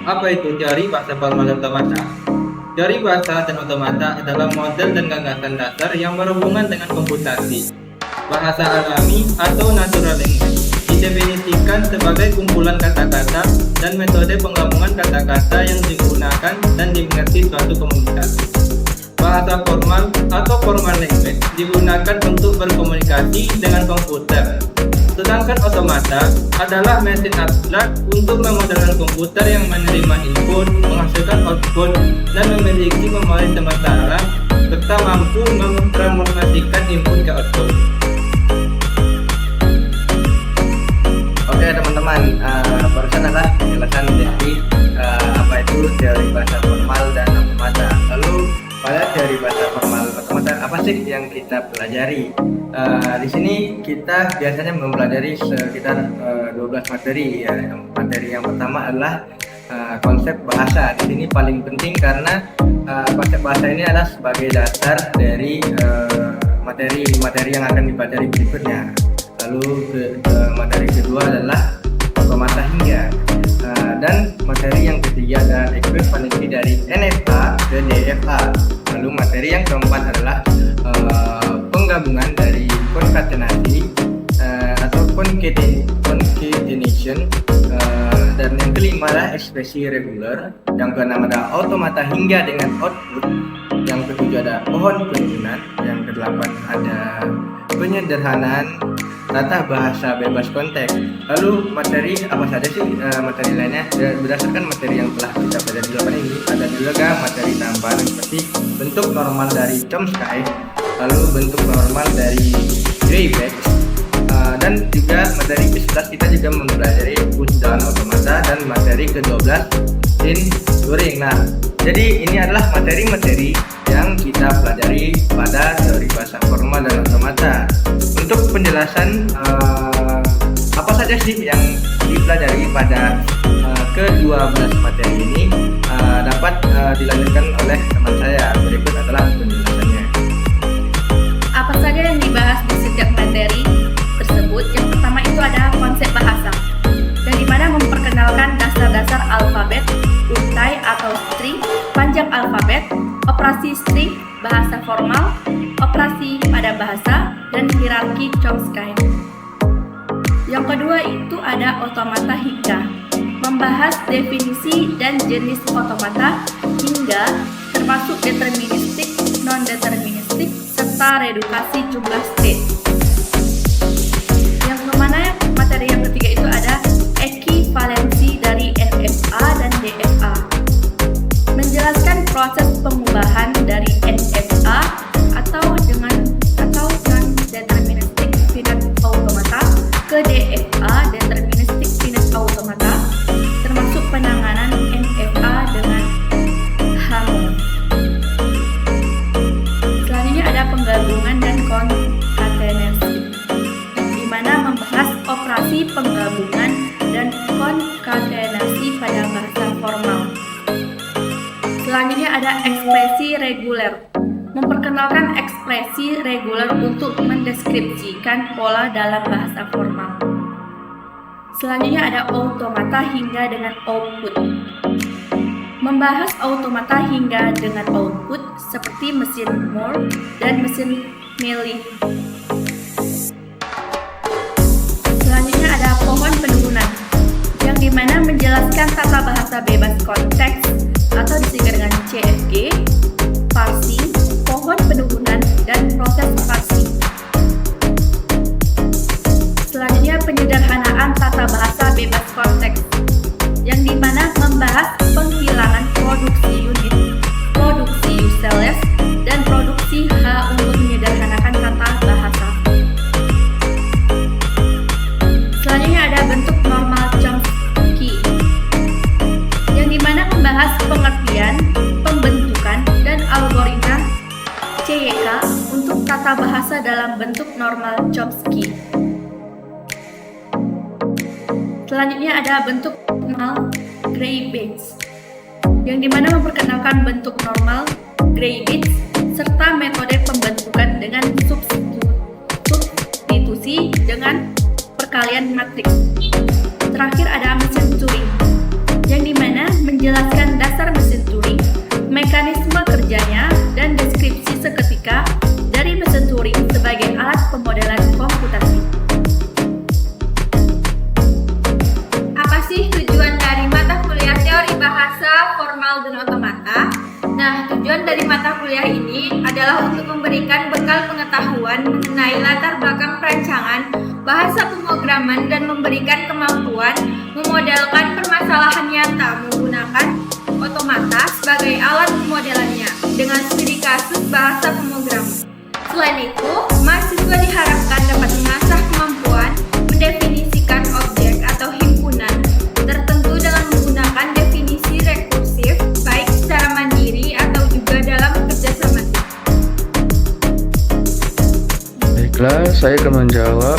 Apa itu teori bahasa formal dan otomata? Teori bahasa dan otomata adalah model dan gagasan dasar yang berhubungan dengan komputasi. Bahasa alami atau natural language didefinisikan sebagai kumpulan kata-kata dan metode penggabungan kata-kata yang digunakan dan dimengerti suatu komunikasi. Bahasa formal atau formal language digunakan untuk berkomunikasi dengan komputer. Sedangkan otomata adalah mesin abstrak untuk memodelkan komputer yang menerima input, menghasilkan output, dan memiliki memori sementara, serta mampu mentransformasikan input ke output. Oke teman-teman, barusan adalah penjelasan dari apa itu teori bahasa formal dan otomata. Lalu pada teori bahasa formal otomata apa sih yang kita pelajari? Di sini kita biasanya mempelajari sekitar 12 materi ya. Materi yang pertama adalah konsep bahasa. Di sini paling penting karena konsep bahasa ini adalah sebagai dasar dari materi-materi yang akan dipelajari berikutnya. Lalu materi kedua adalah otomata hingga, dan materi yang ketiga adalah ekuivalensi dari NFA ke DFA. Lalu materi yang keempat adalah penggabungan dari konkatenasi atau concatenation, dan yang kelima adalah ekspresi reguler. Yang keenam ada otomata hingga dengan output. Yang ketujuh ada pohon penurunan. Yang kedelapan ada penyederhanaan tata bahasa bebas konteks. Lalu materi apa saja sih materi lainnya? Berdasarkan materi yang telah kita pelajari di ini, ada juga materi tambahan seperti bentuk normal dari Chomsky, lalu bentuk normal dari Greibeck, dan juga materi ke-11 kita juga mempelajari pushdown otomata, dan materi ke-12 in Turing. Nah, jadi ini adalah materi-materi yang kita pelajari pada teori bahasa formal dan otomata. Untuk penjelasan apa saja sih yang dipelajari pada ke-12 materi ini dapat dilanjutkan oleh teman saya. Berikut adalah penjelasannya. Apa saja yang dibahas di setiap materi tersebut? Yang pertama itu ada konsep bahasa, yang dimana memperkenalkan dasar-dasar alfabet, untai atau string, panjang alfabet, operasi string, bahasa formal, operasi pada bahasa, dan hierarki Chomsky. Yang kedua itu ada otomata hingga, membahas definisi dan jenis otomata hingga, termasuk deterministik, non-deterministik, serta redukasi jumlah state. Yang kemana materi yang ketiga itu ada ekivalensi dari NFA dan DFA, menjelaskan proses pengubahan dari NFA atau non-deterministic finite automata ke DFA deterministic finite automata, termasuk penanganan NFA dengan Hammond. Selanjutnya ada penggabungan dan konkatenasi, di mana membahas operasi penggabungan dan konkatenasi pada bahasa formal. Selanjutnya ada ekspresi reguler, memperkenalkan ekspresi reguler untuk mendeskripsikan pola dalam bahasa formal. Selanjutnya ada automata hingga dengan output, membahas automata hingga dengan output seperti mesin Moore dan mesin Mealy. Selanjutnya ada pohon penurunan, yang dimana menjelaskan tata bahasa bebas konteks atau disingkat dengan CFG, parsing, pohon penurunan, dan proses parsing. Selanjutnya penyederhanaan tata bahasa bebas konteks, yang dimana membahas penghilangan produksi unit, produksi useless, dan produksi H untuk menyederhanakan tata bahasa. Selanjutnya ada bentuk normal Chomsky, yang dimana membahas pengertian, pembentukan, dan algoritma CYK untuk tata bahasa dalam bentuk normal Chomsky. Selanjutnya ada bentuk normal Greibeck, yang dimana memperkenalkan bentuk normal Greibeck serta metode pembentukan dengan substitusi dengan perkalian matriks. Terakhir ada mesin Turing, yang dimana menjelaskan dasar mesin Turing, mekanisme kerjanya, dan deskripsi seketika dari mesin Turing sebagai alat pemodelan komputasi. Apa sih tujuan dari mata kuliah teori bahasa formal dan otomata? Nah, tujuan dari mata kuliah ini adalah untuk memberikan bekal pengetahuan mengenai latar belakang perancangan, bahasa pemrograman, dan memberikan kemampuan memodelkan permasalahan nyata menggunakan otomata sebagai alat pemodelannya dengan studi kasus bahasa pemrograman. Selain itu, mahasiswa diharapkan dapat mengasah kemampuan mendefinisikan objek atau himpunan tertentu dengan menggunakan definisi rekursif, baik secara mandiri atau juga dalam kerjasama. Baiklah, saya akan menjawab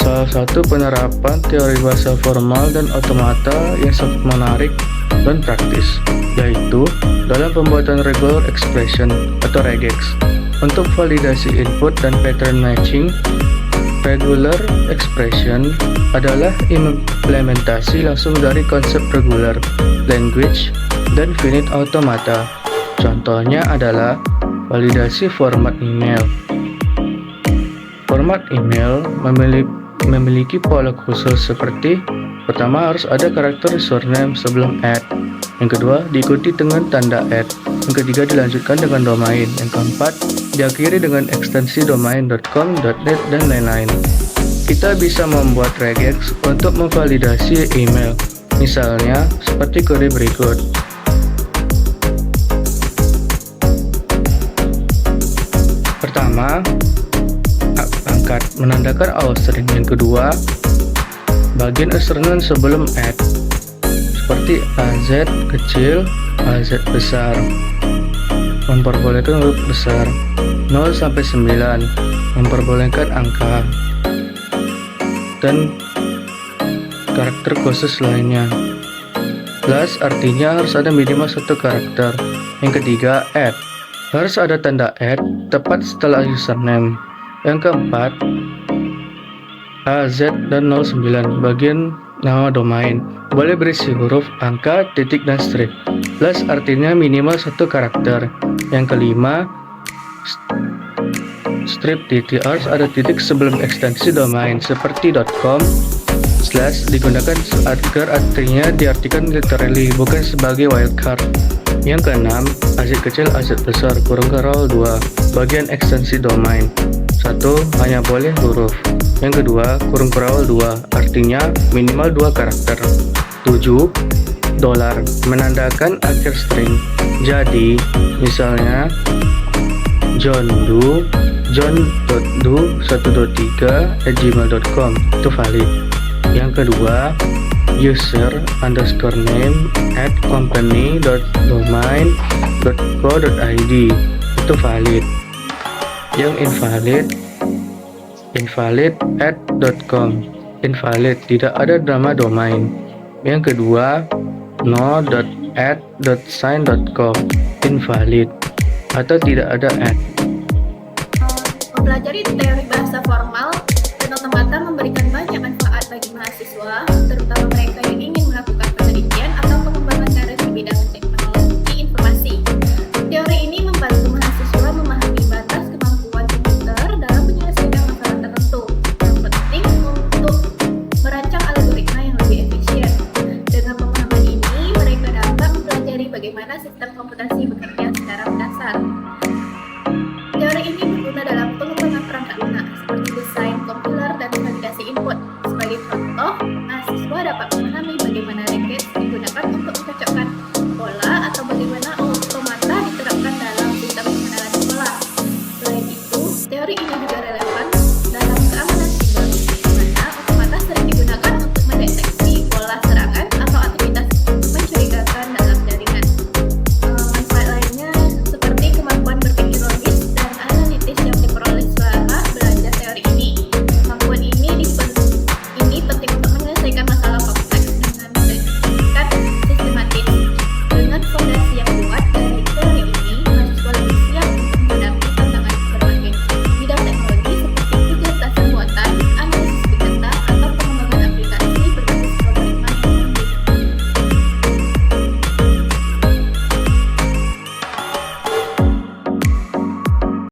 salah satu penerapan teori bahasa formal dan otomata yang sangat menarik dan praktis, yaitu dalam pembuatan regular expression atau regex. Untuk validasi input dan pattern matching, regular expression adalah implementasi langsung dari konsep regular language dan finite automata. Contohnya adalah validasi format email. Format email memiliki pola khusus seperti: pertama, harus ada karakter username sebelum add. Yang kedua, diikuti dengan tanda add. Yang ketiga, dilanjutkan dengan domain. Yang keempat, diakhiri dengan ekstensi domain.com, .net, dan lain-lain. Kita bisa membuat regex untuk memvalidasi email, misalnya seperti kode berikut. Pertama, angkat menandakan all string. Yang kedua, bagian username sebelum add, seperti AZ kecil, AZ besar, memperbolehkan huruf besar. 0 sampai 9 memperbolehkan angka dan karakter khusus lainnya. Plus artinya harus ada minimal satu karakter. Yang ketiga, add, harus ada tanda add tepat setelah username. Yang keempat, AZ dan 09 bagian nama domain, boleh berisi huruf, angka, titik, dan strip. Plus artinya minimal satu karakter. Yang kelima, strip titik, harus ada titik sebelum ekstensi domain seperti .com, slash digunakan agar artinya diartikan literally, bukan sebagai wildcard. Yang keenam, AZ kecil, AZ besar, kurung karawal 2, bagian ekstensi domain. 1. Hanya boleh huruf. Yang kedua, kurung karawal 2, artinya minimal 2 karakter. 7. Dolar, menandakan akhir string. Jadi, misalnya john.do123@gmail.com, itu valid. Yang kedua, user_name @company.domain.co.id, itu valid. Yang invalid @.com, invalid, tidak ada nama domain. Yang kedua, no.add.sign.com, invalid atau tidak ada add. Mempelajari teori bahasa formal dan otomata memberikan banyak manfaat bagi mahasiswa, terutama mereka yang ingin melakukan penelitian atau pengembangan karir di bidang